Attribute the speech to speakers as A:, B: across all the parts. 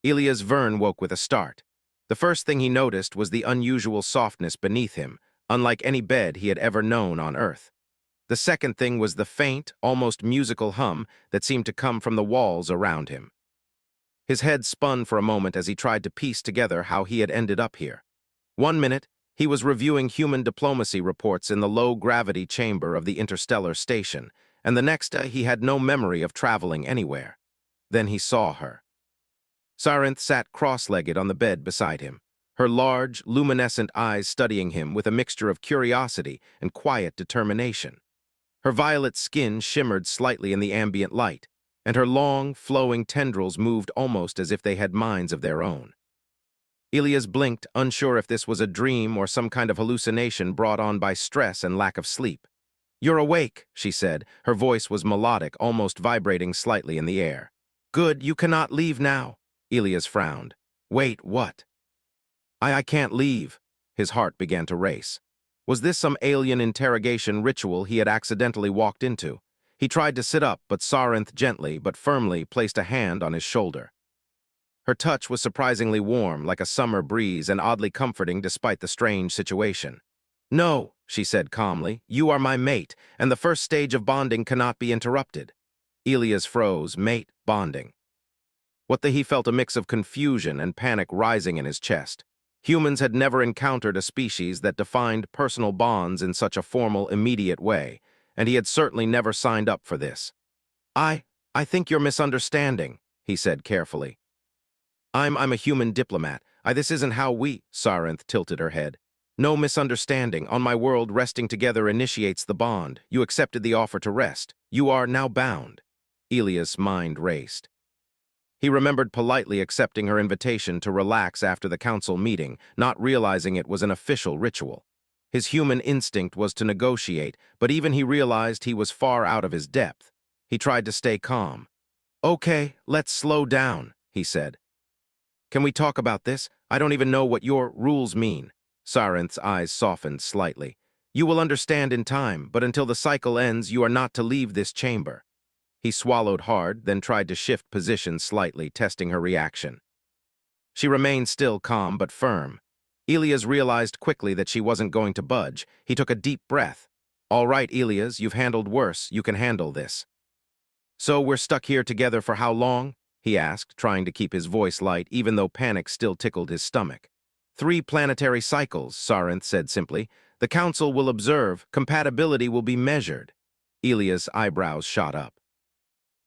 A: Elias Vern woke with a start. The first thing he noticed was the unusual softness beneath him, unlike any bed he had ever known on Earth. The second thing was the faint, almost musical hum that seemed to come from the walls around him. His head spun for a moment as he tried to piece together how he had ended up here. 1 minute, he was reviewing human diplomacy reports in the low-gravity chamber of the interstellar station, and the next he had no memory of traveling anywhere. Then he saw her. Sarinth sat cross-legged on the bed beside him, her large, luminescent eyes studying him with a mixture of curiosity and quiet determination. Her violet skin shimmered slightly in the ambient light, and her long, flowing tendrils moved almost as if they had minds of their own. Elias blinked, unsure if this was a dream or some kind of hallucination brought on by stress and lack of sleep. "You're awake," she said. Her voice was melodic, almost vibrating slightly in the air. "Good, you cannot leave now." Elias frowned. "Wait, what?" I can't leave." His heart began to race. Was this some alien interrogation ritual he had accidentally walked into? He tried to sit up, but Sarinth gently but firmly placed a hand on his shoulder. Her touch was surprisingly warm, like a summer breeze, and oddly comforting despite the strange situation. "No," she said calmly, "you are my mate, and the first stage of bonding cannot be interrupted." Elias froze. Mate, bonding. He felt a mix of confusion and panic rising in his chest. Humans had never encountered a species that defined personal bonds in such a formal, immediate way, and he had certainly never signed up for this. I think you're misunderstanding," he said carefully. I'm a human diplomat. This isn't how we..." Sarinth tilted her head. "No misunderstanding. On my world, resting together initiates the bond. You accepted the offer to rest. You are now bound." Elias' mind raced. He remembered politely accepting her invitation to relax after the council meeting, not realizing it was an official ritual. His human instinct was to negotiate, but even he realized he was far out of his depth. He tried to stay calm. "Okay, let's slow down," he said. "Can we talk about this? I don't even know what your rules mean." Sarinth's eyes softened slightly. "You will understand in time, but until the cycle ends, you are not to leave this chamber." He swallowed hard, then tried to shift position slightly, testing her reaction. She remained still calm but firm. Elias realized quickly that she wasn't going to budge. He took a deep breath. "All right, Elias, you've handled worse. You can handle this." "So we're stuck here together for how long?" he asked, trying to keep his voice light, even though panic still tickled his stomach. 3 planetary cycles, Sarinth said simply. "The council will observe. Compatibility will be measured." Elias' eyebrows shot up.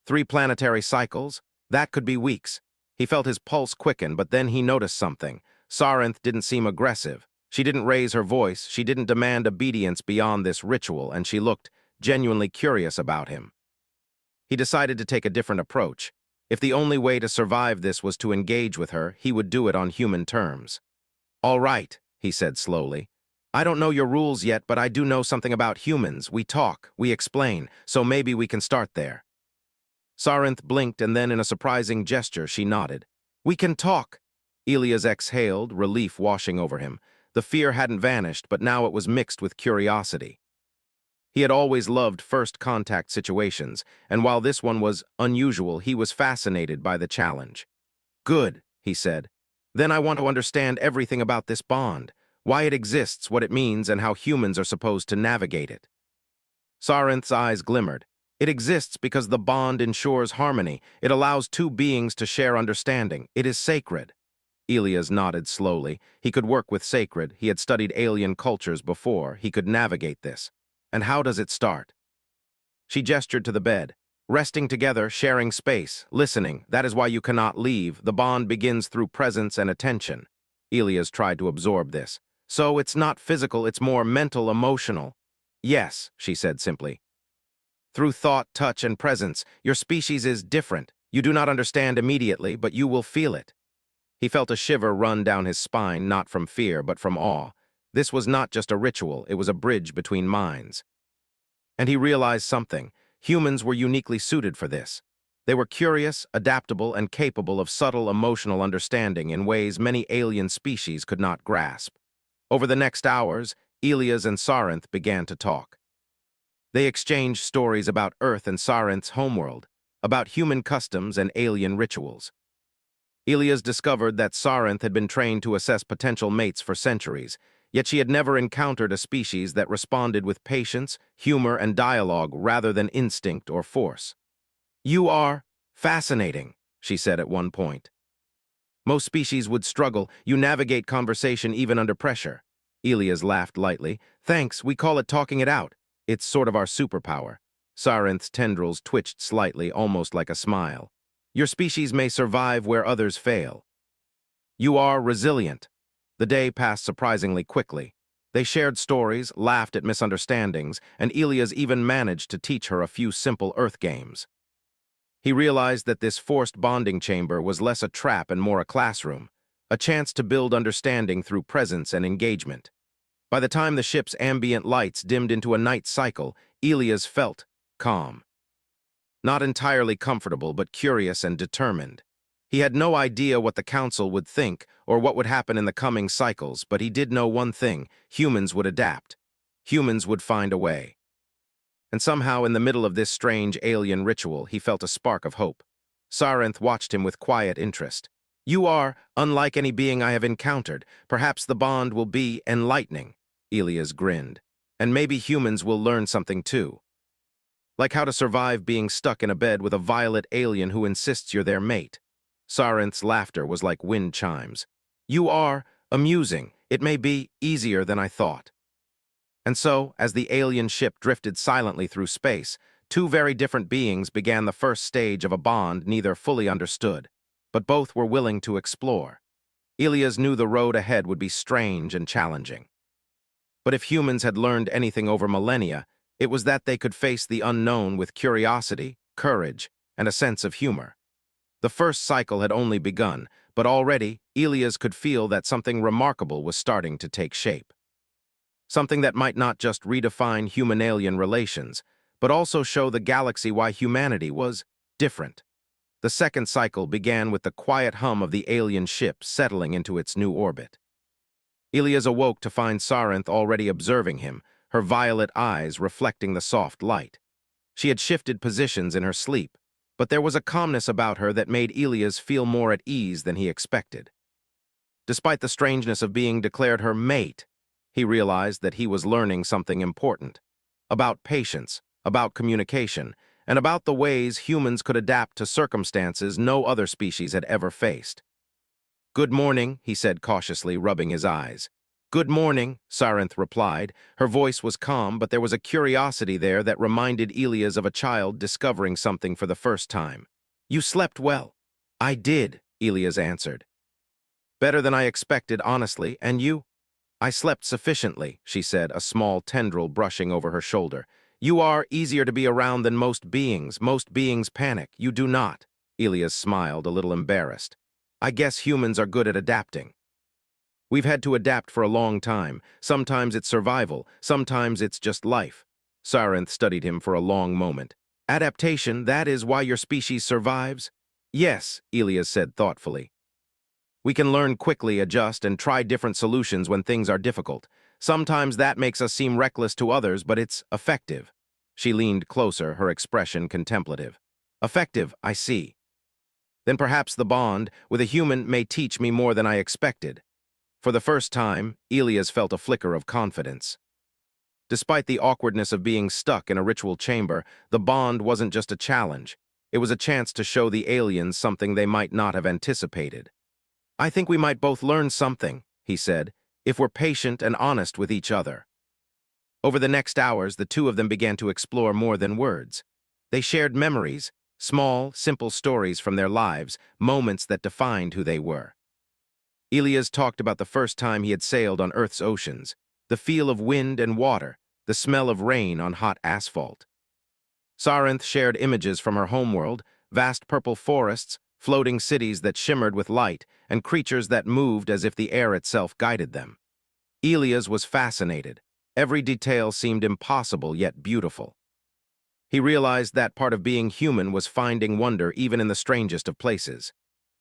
A: 3 planetary cycles? That could be weeks. He felt his pulse quicken, but then he noticed something. Sarinth didn't seem aggressive. She didn't raise her voice. She didn't demand obedience beyond this ritual, and she looked genuinely curious about him. He decided to take a different approach. If the only way to survive this was to engage with her, he would do it on human terms. "All right," he said slowly. "I don't know your rules yet, but I do know something about humans. We talk, we explain, so maybe we can start there." Sarinth blinked, and then in a surprising gesture she nodded. "We can talk." Elias exhaled, relief washing over him. The fear hadn't vanished, but now it was mixed with curiosity. He had always loved first-contact situations, and while this one was unusual, he was fascinated by the challenge. "Good," he said. "Then I want to understand everything about this bond, why it exists, what it means, and how humans are supposed to navigate it." Sarinth's eyes glimmered. "It exists because the bond ensures harmony. It allows 2 beings to share understanding. It is sacred." Elias nodded slowly. He could work with sacred. He had studied alien cultures before. He could navigate this. "And how does it start?" She gestured to the bed. "Resting together, sharing space, listening. That is why you cannot leave. The bond begins through presence and attention." Elias tried to absorb this. "So it's not physical, it's more mental, emotional." "Yes," she said simply. "Through thought, touch, and presence. Your species is different. You do not understand immediately, but you will feel it." He felt a shiver run down his spine, not from fear, but from awe. This was not just a ritual, it was a bridge between minds. And he realized something. Humans were uniquely suited for this. They were curious, adaptable, and capable of subtle emotional understanding in ways many alien species could not grasp. Over the next hours, Elias and Sarinth began to talk. They exchanged stories about Earth and Sarinth's homeworld, about human customs and alien rituals. Elias discovered that Sarinth had been trained to assess potential mates for centuries, yet she had never encountered a species that responded with patience, humor, and dialogue rather than instinct or force. "You are fascinating," she said at one point. "Most species would struggle. You navigate conversation even under pressure." Elias laughed lightly. "Thanks, we call it talking it out. It's sort of our superpower." Sarinth's tendrils twitched slightly, almost like a smile. "Your species may survive where others fail. You are resilient." The day passed surprisingly quickly. They shared stories, laughed at misunderstandings, and Elias even managed to teach her a few simple Earth games. He realized that this forced bonding chamber was less a trap and more a classroom, a chance to build understanding through presence and engagement. By the time the ship's ambient lights dimmed into a night cycle, Elias felt calm. Not entirely comfortable, but curious and determined. He had no idea what the council would think or what would happen in the coming cycles, but he did know one thing: humans would adapt. Humans would find a way. And somehow, in the middle of this strange alien ritual, he felt a spark of hope. Sarinth watched him with quiet interest. "You are unlike any being I have encountered. Perhaps the bond will be enlightening." Elias grinned. "And maybe humans will learn something too. Like how to survive being stuck in a bed with a violet alien who insists you're their mate." Sarinth's laughter was like wind chimes. "You are amusing. It may be easier than I thought." And so, as the alien ship drifted silently through space, two very different beings began the first stage of a bond neither fully understood, but both were willing to explore. Elias knew the road ahead would be strange and challenging. But if humans had learned anything over millennia, it was that they could face the unknown with curiosity, courage, and a sense of humor. The first cycle had only begun, but already Elias could feel that something remarkable was starting to take shape. Something that might not just redefine human-alien relations, but also show the galaxy why humanity was different. The second cycle began with the quiet hum of the alien ship settling into its new orbit. Elias awoke to find Sarinth already observing him, her violet eyes reflecting the soft light. She had shifted positions in her sleep, but there was a calmness about her that made Elias feel more at ease than he expected. Despite the strangeness of being declared her mate, he realized that he was learning something important. About patience, about communication, and about the ways humans could adapt to circumstances no other species had ever faced. "Good morning," he said cautiously, rubbing his eyes. "Good morning," Sarinth replied. Her voice was calm, but there was a curiosity there that reminded Elias of a child discovering something for the first time. "You slept well." "I did," Elias answered. "Better than I expected, honestly. And you?" "I slept sufficiently," she said, a small tendril brushing over her shoulder. "You are easier to be around than most beings. Most beings panic. You do not." Elias smiled, a little embarrassed. "I guess humans are good at adapting. We've had to adapt for a long time. Sometimes it's survival, sometimes it's just life." Sarinth studied him for a long moment. "Adaptation, that is why your species survives?" "Yes," Elias said thoughtfully. "We can learn quickly, adjust, and try different solutions when things are difficult. Sometimes that makes us seem reckless to others, but it's effective." She leaned closer, her expression contemplative. "Effective, I see. Then perhaps the bond with a human may teach me more than I expected." For the first time, Elias felt a flicker of confidence. Despite the awkwardness of being stuck in a ritual chamber, the bond wasn't just a challenge. It was a chance to show the aliens something they might not have anticipated. "I think we might both learn something," he said, "if we're patient and honest with each other." Over the next hours, the two of them began to explore more than words. They shared memories, small, simple stories from their lives, moments that defined who they were. Elias talked about the first time he had sailed on Earth's oceans, the feel of wind and water, the smell of rain on hot asphalt. Sarinth shared images from her homeworld, vast purple forests, floating cities that shimmered with light, and creatures that moved as if the air itself guided them. Elias was fascinated. Every detail seemed impossible yet beautiful. He realized that part of being human was finding wonder even in the strangest of places.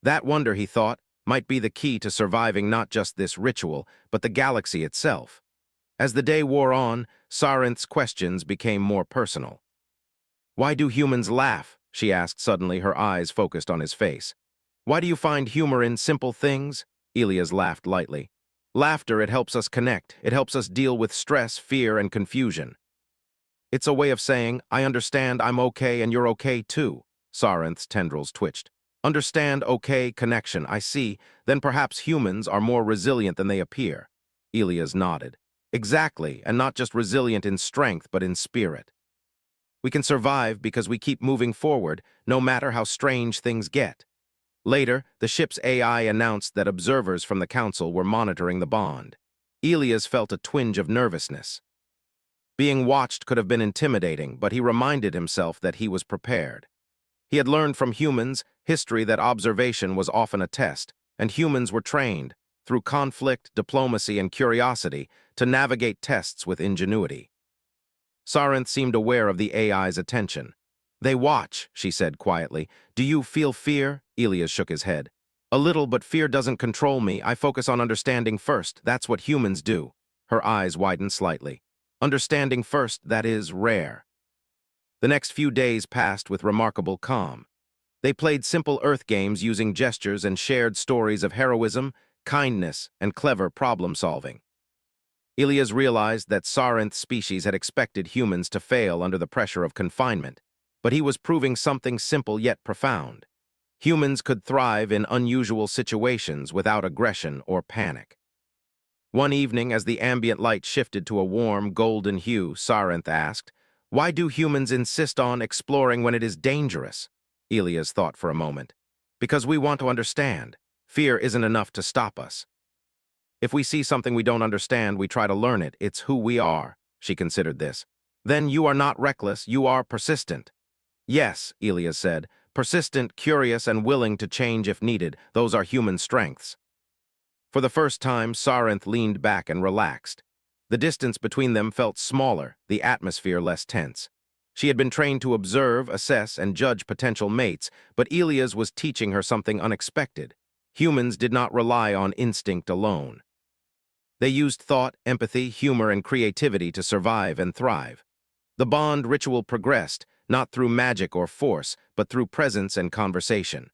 A: That wonder, he thought, might be the key to surviving not just this ritual, but the galaxy itself. As the day wore on, Sarinth's questions became more personal. "Why do humans laugh?" she asked suddenly, her eyes focused on his face. Why do you find humor in simple things? Elias laughed lightly. Laughter, it helps us connect. It helps us deal with stress, fear, and confusion. It's a way of saying, I understand, I'm okay, and you're okay too. Sarinth's tendrils twitched. Understand, okay, connection, I see. Then perhaps humans are more resilient than they appear. Elias nodded. Exactly, and not just resilient in strength, but in spirit. We can survive because we keep moving forward, no matter how strange things get. Later, the ship's AI announced that observers from the council were monitoring the bond. Elias felt a twinge of nervousness. Being watched could have been intimidating, but he reminded himself that he was prepared. He had learned from humans history that observation was often a test, and humans were trained, through conflict, diplomacy, and curiosity, to navigate tests with ingenuity. Sarinth seemed aware of the AI's attention. They watch, she said quietly. Do you feel fear? Elias shook his head. A little, but fear doesn't control me. I focus on understanding first. That's what humans do. Her eyes widened slightly. Understanding first, that is rare. The next few days passed with remarkable calm. They played simple Earth games using gestures and shared stories of heroism, kindness, and clever problem-solving. Elias realized that Sarinth's species had expected humans to fail under the pressure of confinement, but he was proving something simple yet profound. Humans could thrive in unusual situations without aggression or panic. One evening, as the ambient light shifted to a warm, golden hue, Sarinth asked, "Why do humans insist on exploring when it is dangerous?" Elias thought for a moment. Because we want to understand. Fear isn't enough to stop us. If we see something we don't understand, we try to learn it. It's who we are. She considered this. Then you are not reckless, you are persistent. Yes, Elias said, persistent, curious, and willing to change if needed. Those are human strengths. For the first time, Sarinth leaned back and relaxed. The distance between them felt smaller, the atmosphere less tense. She had been trained to observe, assess, and judge potential mates, but Elias was teaching her something unexpected. Humans did not rely on instinct alone. They used thought, empathy, humor, and creativity to survive and thrive. The bond ritual progressed, not through magic or force, but through presence and conversation.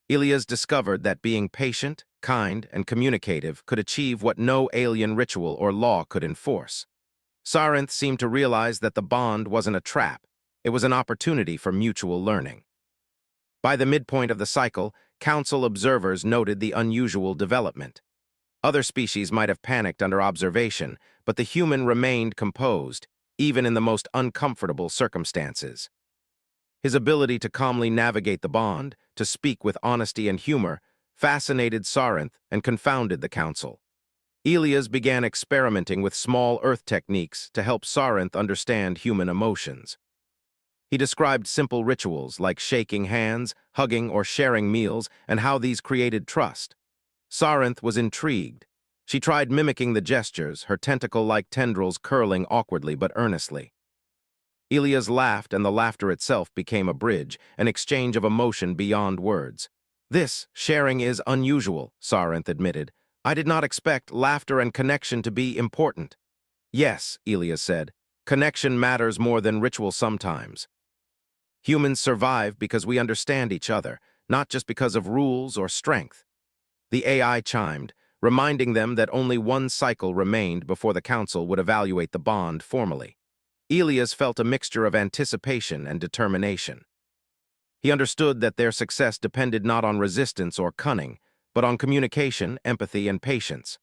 A: Elias discovered that being patient, kind, and communicative could achieve what no alien ritual or law could enforce. Sarinth seemed to realize that the bond wasn't a trap. It was an opportunity for mutual learning. By the midpoint of the cycle, council observers noted the unusual development. Other species might have panicked under observation, but the human remained composed, even in the most uncomfortable circumstances. His ability to calmly navigate the bond, to speak with honesty and humor, fascinated Sarinth and confounded the council. Elias began experimenting with small Earth techniques to help Sarinth understand human emotions. He described simple rituals like shaking hands, hugging, or sharing meals, and how these created trust. Sarinth was intrigued. She tried mimicking the gestures, her tentacle-like tendrils curling awkwardly but earnestly. Elias laughed, and the laughter itself became a bridge, an exchange of emotion beyond words. This sharing is unusual, Sarinth admitted. I did not expect laughter and connection to be important. Yes, Elias said, connection matters more than ritual sometimes. Humans survive because we understand each other, not just because of rules or strength. The AI chimed, reminding them that only one cycle remained before the council would evaluate the bond formally. Elias felt a mixture of anticipation and determination. He understood that their success depended not on resistance or cunning, but on communication, empathy, and patience.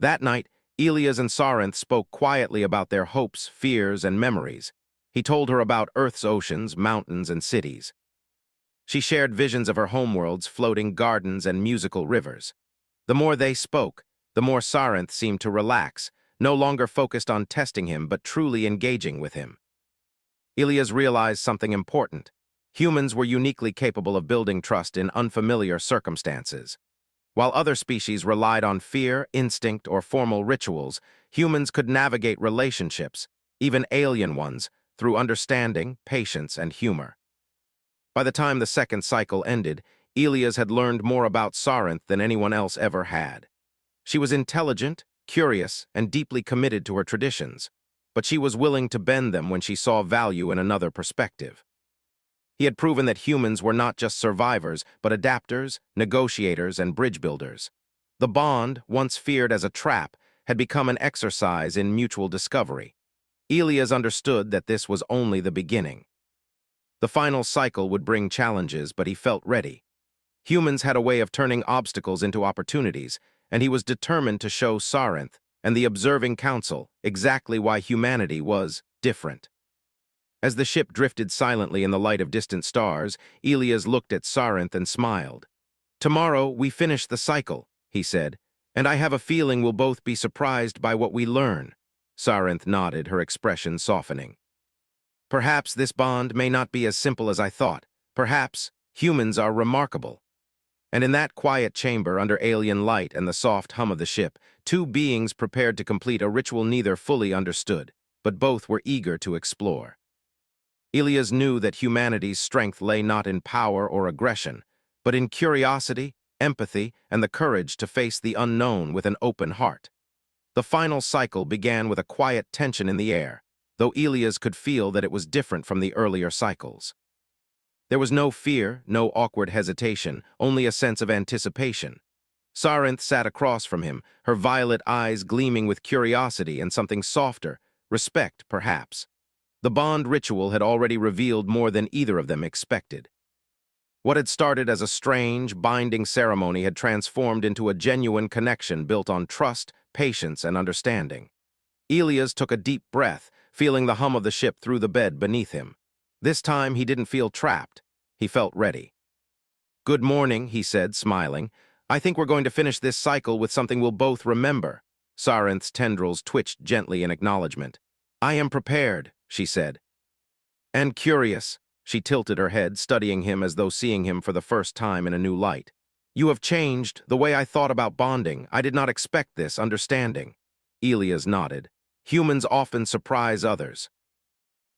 A: That night, Elias and Sarinth spoke quietly about their hopes, fears, and memories. He told her about Earth's oceans, mountains, and cities. She shared visions of her homeworlds, floating gardens, and musical rivers. The more they spoke, the more Sarinth seemed to relax, no longer focused on testing him, but truly engaging with him. Elias realized something important. Humans were uniquely capable of building trust in unfamiliar circumstances. While other species relied on fear, instinct, or formal rituals, humans could navigate relationships, even alien ones, through understanding, patience, and humor. By the time the second cycle ended, Elias had learned more about Sarinth than anyone else ever had. She was intelligent, curious, and deeply committed to her traditions, but she was willing to bend them when she saw value in another perspective. He had proven that humans were not just survivors, but adapters, negotiators, and bridge builders. The bond, once feared as a trap, had become an exercise in mutual discovery. Elias understood that this was only the beginning. The final cycle would bring challenges, but he felt ready. Humans had a way of turning obstacles into opportunities, and he was determined to show Sarinth and the observing council exactly why humanity was different. As the ship drifted silently in the light of distant stars, Elias looked at Sarinth and smiled. "Tomorrow we finish the cycle," he said, "and I have a feeling we'll both be surprised by what we learn." Sarinth nodded, her expression softening. "Perhaps this bond may not be as simple as I thought. Perhaps humans are remarkable." And in that quiet chamber, under alien light and the soft hum of the ship, two beings prepared to complete a ritual neither fully understood, but both were eager to explore. Elias knew that humanity's strength lay not in power or aggression, but in curiosity, empathy, and the courage to face the unknown with an open heart. The final cycle began with a quiet tension in the air, though Elias could feel that it was different from the earlier cycles. There was no fear, no awkward hesitation, only a sense of anticipation. Sarinth sat across from him, her violet eyes gleaming with curiosity and something softer, respect, perhaps. The bond ritual had already revealed more than either of them expected. What had started as a strange, binding ceremony had transformed into a genuine connection built on trust, patience, and understanding. Elias took a deep breath, feeling the hum of the ship through the bed beneath him. This time he didn't feel trapped. He felt ready. "Good morning," he said, smiling. "I think we're going to finish this cycle with something we'll both remember." Sarinth's tendrils twitched gently in acknowledgement. "I am prepared," she said. "And curious." She tilted her head, studying him as though seeing him for the first time in a new light. "You have changed the way I thought about bonding. I did not expect this understanding." Elias nodded. "Humans often surprise others.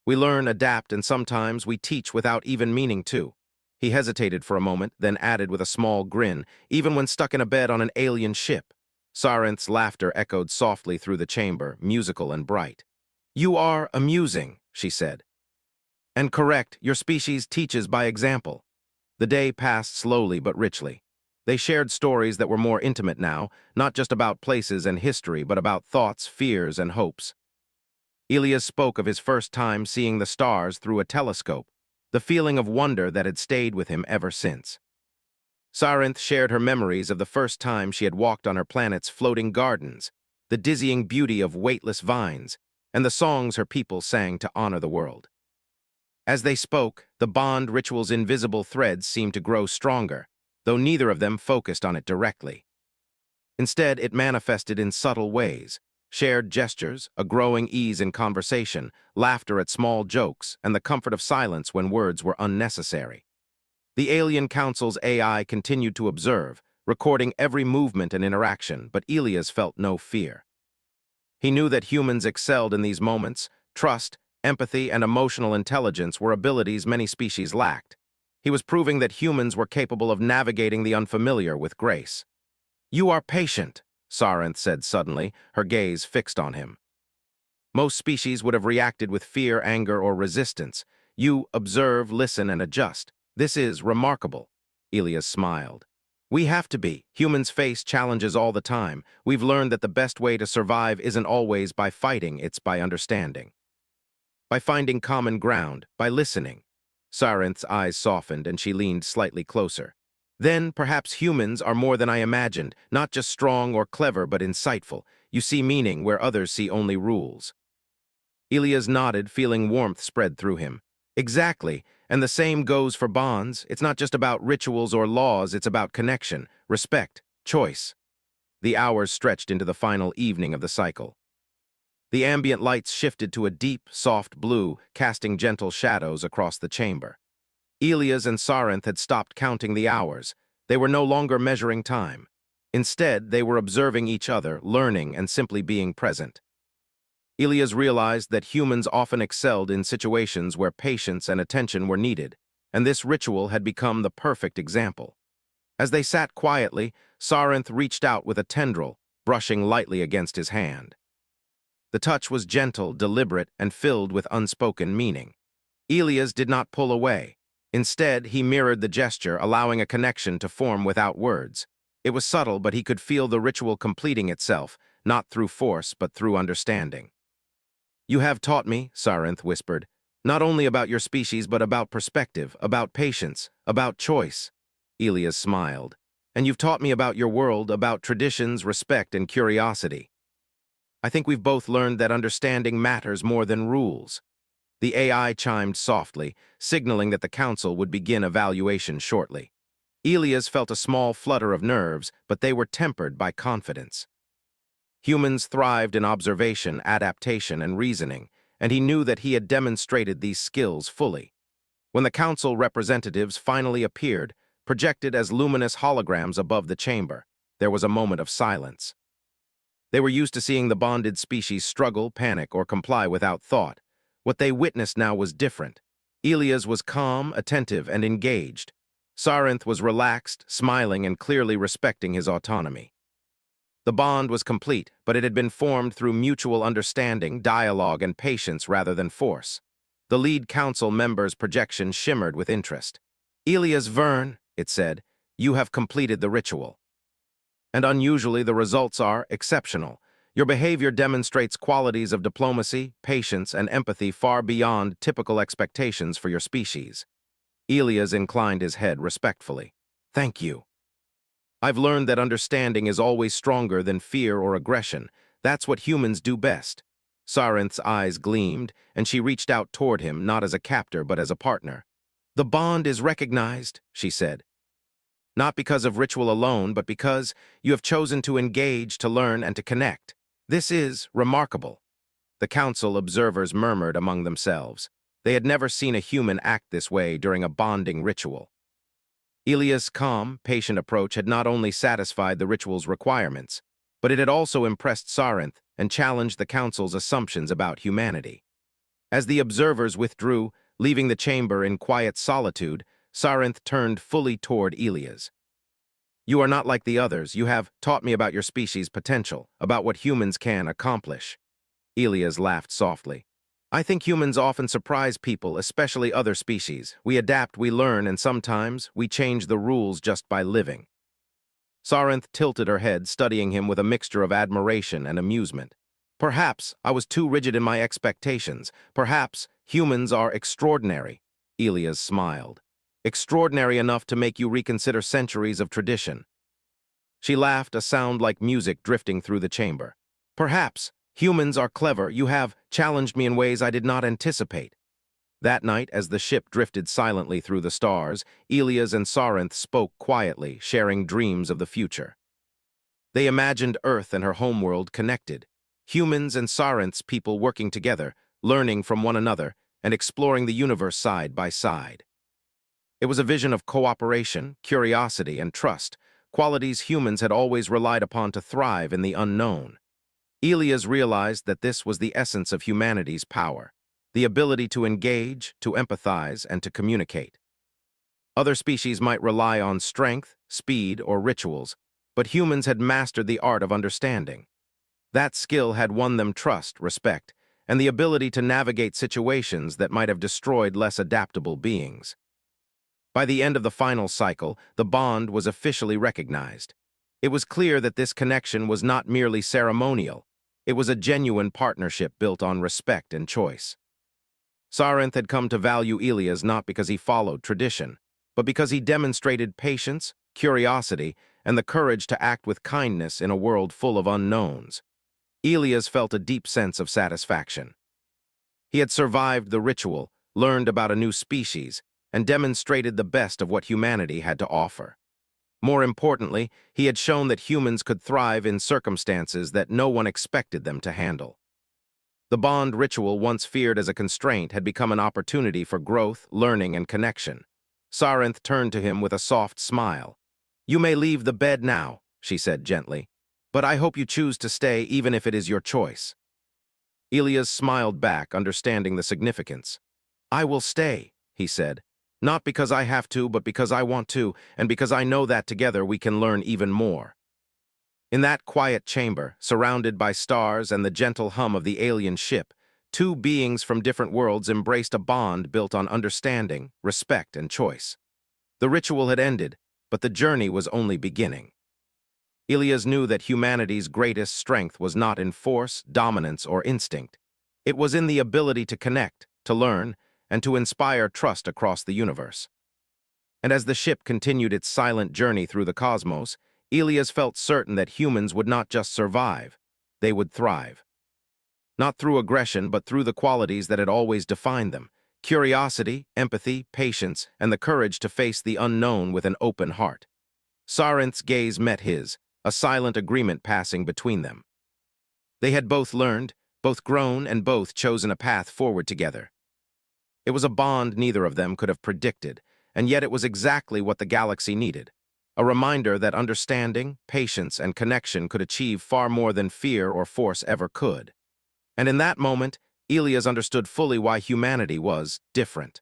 A: We learn, adapt, and sometimes we teach without even meaning to." He hesitated for a moment, then added with a small grin, "Even when stuck in a bed on an alien ship." Sarinth's laughter echoed softly through the chamber, musical and bright. "You are amusing," she said. "And correct, your species teaches by example." The day passed slowly but richly. They shared stories that were more intimate now, not just about places and history, but about thoughts, fears, and hopes. Elias spoke of his first time seeing the stars through a telescope, the feeling of wonder that had stayed with him ever since. Sarinth shared her memories of the first time she had walked on her planet's floating gardens, the dizzying beauty of weightless vines, and the songs her people sang to honor the world. As they spoke, the bond ritual's invisible threads seemed to grow stronger, though neither of them focused on it directly. Instead, it manifested in subtle ways: shared gestures, a growing ease in conversation, laughter at small jokes, and the comfort of silence when words were unnecessary. The Alien Council's AI continued to observe, recording every movement and interaction, but Elias felt no fear. He knew that humans excelled in these moments. Trust, empathy, and emotional intelligence were abilities many species lacked. He was proving that humans were capable of navigating the unfamiliar with grace. "You are patient," Sarinth said suddenly, her gaze fixed on him. "Most species would have reacted with fear, anger, or resistance. You observe, listen, and adjust. This is remarkable." Elias smiled. "We have to be. Humans face challenges all the time. We've learned that the best way to survive isn't always by fighting, it's by understanding. By finding common ground, by listening." Sarinth's eyes softened and she leaned slightly closer. "Then, perhaps humans are more than I imagined, not just strong or clever, but insightful. You see meaning where others see only rules." Elias nodded, feeling warmth spread through him. "Exactly, and the same goes for bonds. It's not just about rituals or laws, it's about connection, respect, choice." The hours stretched into the final evening of the cycle. The ambient lights shifted to a deep, soft blue, casting gentle shadows across the chamber. Elias and Sarinth had stopped counting the hours. They were no longer measuring time. Instead, they were observing each other, learning, and simply being present. Elias realized that humans often excelled in situations where patience and attention were needed, and this ritual had become the perfect example. As they sat quietly, Sarinth reached out with a tendril, brushing lightly against his hand. The touch was gentle, deliberate, and filled with unspoken meaning. Elias did not pull away. Instead, he mirrored the gesture, allowing a connection to form without words. It was subtle, but he could feel the ritual completing itself, not through force, but through understanding. "You have taught me," Sarinth whispered, "not only about your species, but about perspective, about patience, about choice." Elias smiled. "And you've taught me about your world, about traditions, respect, and curiosity. I think we've both learned that understanding matters more than rules." The AI chimed softly, signaling that the council would begin evaluation shortly. Elias felt a small flutter of nerves, but they were tempered by confidence. Humans thrived in observation, adaptation, and reasoning, and he knew that he had demonstrated these skills fully. When the council representatives finally appeared, projected as luminous holograms above the chamber, there was a moment of silence. They were used to seeing the bonded species struggle, panic, or comply without thought. What they witnessed now was different. Elias was calm, attentive, and engaged. Sarinth was relaxed, smiling, and clearly respecting his autonomy. The bond was complete, but it had been formed through mutual understanding, dialogue, and patience rather than force. The lead council member's projection shimmered with interest. "Elias Verne," it said, "you have completed the ritual. And unusually, the results are exceptional. Your behavior demonstrates qualities of diplomacy, patience, and empathy far beyond typical expectations for your species." Elias inclined his head respectfully. "Thank you. I've learned that understanding is always stronger than fear or aggression. That's what humans do best." Sarinth's eyes gleamed, and she reached out toward him, not as a captor, but as a partner. "The bond is recognized," she said. "Not because of ritual alone, but because you have chosen to engage, to learn, and to connect. This is remarkable." The council observers murmured among themselves. They had never seen a human act this way during a bonding ritual. Elias' calm, patient approach had not only satisfied the ritual's requirements, but it had also impressed Sarinth and challenged the council's assumptions about humanity. As the observers withdrew, leaving the chamber in quiet solitude, Sarinth turned fully toward Elias. "You are not like the others. You have taught me about your species' potential, about what humans can accomplish." Elias laughed softly. "I think humans often surprise people, especially other species. We adapt, we learn, and sometimes we change the rules just by living." Sarinth tilted her head, studying him with a mixture of admiration and amusement. "Perhaps I was too rigid in my expectations. Perhaps humans are extraordinary." Elias smiled. "Extraordinary enough to make you reconsider centuries of tradition." She laughed, a sound like music drifting through the chamber. "Perhaps humans are clever. You have challenged me in ways I did not anticipate." That night, as the ship drifted silently through the stars, Elias and Sarinth spoke quietly, sharing dreams of the future. They imagined Earth and her homeworld connected, humans and Sarinth's people working together, learning from one another, and exploring the universe side by side. It was a vision of cooperation, curiosity, and trust, qualities humans had always relied upon to thrive in the unknown. Elias realized that this was the essence of humanity's power, the ability to engage, to empathize, and to communicate. Other species might rely on strength, speed, or rituals, but humans had mastered the art of understanding. That skill had won them trust, respect, and the ability to navigate situations that might have destroyed less adaptable beings. By the end of the final cycle, the bond was officially recognized. It was clear that this connection was not merely ceremonial. It was a genuine partnership built on respect and choice. Sarinth had come to value Elias not because he followed tradition, but because he demonstrated patience, curiosity, and the courage to act with kindness in a world full of unknowns. Elias felt a deep sense of satisfaction. He had survived the ritual, learned about a new species, and demonstrated the best of what humanity had to offer. More importantly, he had shown that humans could thrive in circumstances that no one expected them to handle. The bond ritual, once feared as a constraint, had become an opportunity for growth, learning, and connection. Sarinth turned to him with a soft smile. "You may leave the bed now," she said gently, "but I hope you choose to stay even if it is your choice." Elias smiled back, understanding the significance. "I will stay," he said, "not because I have to, but because I want to, and because I know that together we can learn even more." In that quiet chamber, surrounded by stars and the gentle hum of the alien ship, Two beings from different worlds embraced a bond built on understanding, respect, and choice. The ritual had ended, but the journey was only beginning. Ilias knew that humanity's greatest strength was not in force, dominance, or instinct. It was in the ability to connect, to learn, and to inspire trust across the universe. And as the ship continued its silent journey through the cosmos, Ilias felt certain that humans would not just survive, they would thrive. Not through aggression, but through the qualities that had always defined them: curiosity, empathy, patience, and the courage to face the unknown with an open heart. Sarinth's gaze met his, a silent agreement passing between them. They had both learned, both grown, and both chosen a path forward together. It was a bond neither of them could have predicted, and yet it was exactly what the galaxy needed. A reminder that understanding, patience, and connection could achieve far more than fear or force ever could. And in that moment, Ilias understood fully why humanity was different.